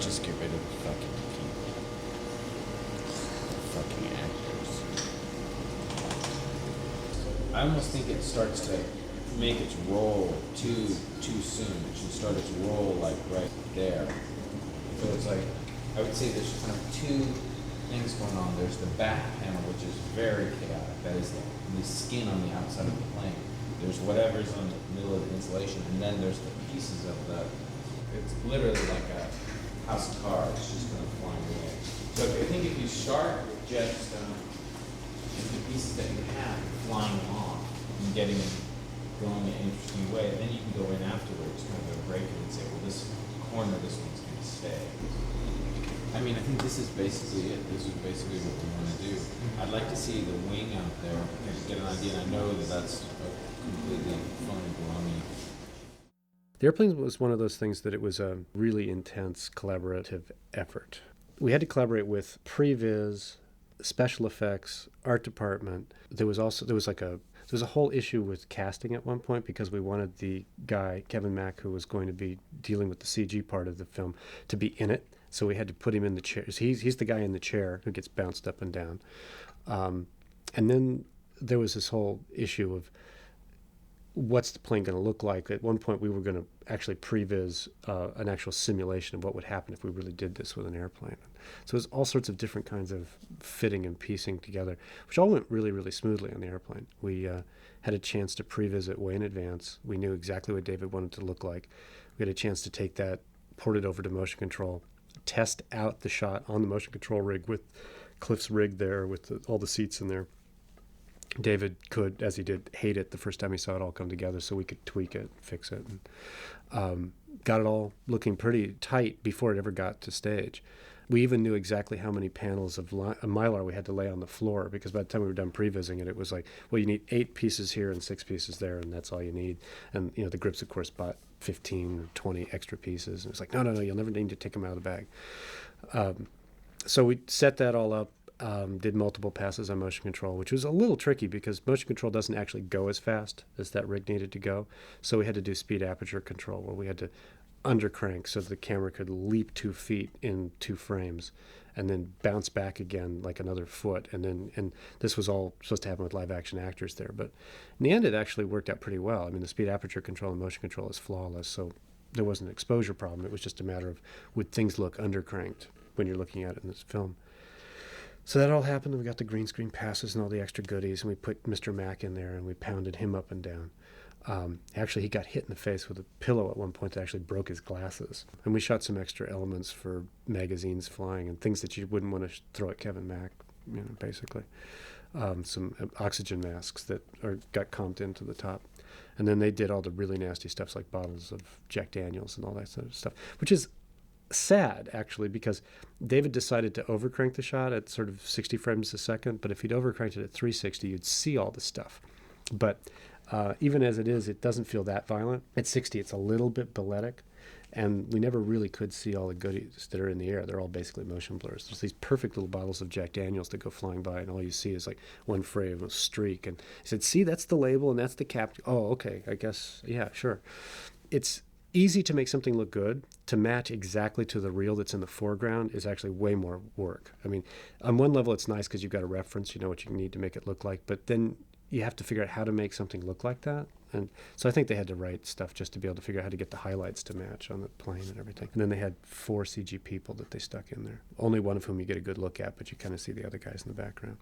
Just get rid of the fucking people. The fucking actors. I almost think it starts to make its roll too soon. It should start its roll like right there. So it's like, I would say there's kind of two things going on. There's the back panel, which is very chaotic. That is the skin on the outside of the plane. There's whatever's on the middle of the insulation, and then there's the pieces of the, it's literally like a house of cards just kind of flying away. So I think if you start with just the pieces that you have flying off and getting it going in an interesting way, then you can go in afterwards, kind of break it and say, well, this corner, this one's going to stay. I mean, I think this is basically it. This is basically what we want to do. I'd like to see the wing out there and get an idea, and I know that that's completely fun and baloney. The Airplane was one of those things that it was a really intense collaborative effort. We had to collaborate with previs, special effects, art department. There was a whole issue with casting at one point because we wanted the guy, Kevin Mack, who was going to be dealing with the CG part of the film, to be in it. So we had to put him in the chair. He's the guy in the chair who gets bounced up and down. And then there was this whole issue of what's the plane going to look like. At one point, we were going to actually previs an actual simulation of what would happen if we really did this with an airplane. So it was all sorts of different kinds of fitting and piecing together, which all went really, really smoothly on the airplane. We had a chance to previs way in advance. We knew exactly what David wanted to look like. We had a chance to take that, port it over to motion control, test out the shot on the motion control rig with Cliff's rig there with all the seats in there. David could, as he did, hate it the first time he saw it all come together, so we could tweak it, fix it, and got it all looking pretty tight before it ever got to stage. We even knew exactly how many panels of Mylar we had to lay on the floor, because by the time we were done prevising it, it was like, well, you need 8 pieces here and 6 pieces there, and that's all you need. And the grips, of course, bought 15 or 20 extra pieces. And it was like, no, you'll never need to take them out of the bag. So we set that all up. Did multiple passes on motion control, which was a little tricky because motion control doesn't actually go as fast as that rig needed to go. So we had to do speed aperture control, where we had to undercrank so the camera could leap 2 feet in 2 frames and then bounce back again like another foot. And this was all supposed to happen with live action actors there. But in the end, it actually worked out pretty well. I mean, the speed aperture control and motion control is flawless. So there wasn't an exposure problem. It was just a matter of would things look undercranked when you're looking at it in this film. So that all happened, and we got the green screen passes and all the extra goodies, and we put Mr. Mack in there, and we pounded him up and down. Actually, he got hit in the face with a pillow at one point that actually broke his glasses. And we shot some extra elements for magazines flying and things that you wouldn't want to throw at Kevin Mack, basically. Some oxygen masks that got comped into the top. And then they did all the really nasty stuff like bottles of Jack Daniels and all that sort of stuff, which is sad, actually, because David decided to overcrank the shot at sort of 60 frames a second, but if he'd overcranked it at 360, you'd see all the stuff. But even as it is, it doesn't feel that violent. At 60, it's a little bit balletic, and we never really could see all the goodies that are in the air. They're all basically motion blurs. There's these perfect little bottles of Jack Daniels that go flying by, and all you see is like one frame, a streak. And he said, see, that's the label, and that's the cap. Oh, okay, I guess, yeah, sure. It's easy to make something look good. To match exactly to the reel that's in the foreground is actually way more work. I mean, on one level it's nice because you've got a reference, you know what you need to make it look like, but then you have to figure out how to make something look like that. And so I think they had to write stuff just to be able to figure out how to get the highlights to match on the plane and everything. And then they had 4 CG people that they stuck in there, only one of whom you get a good look at, but you kind of see the other guys in the background.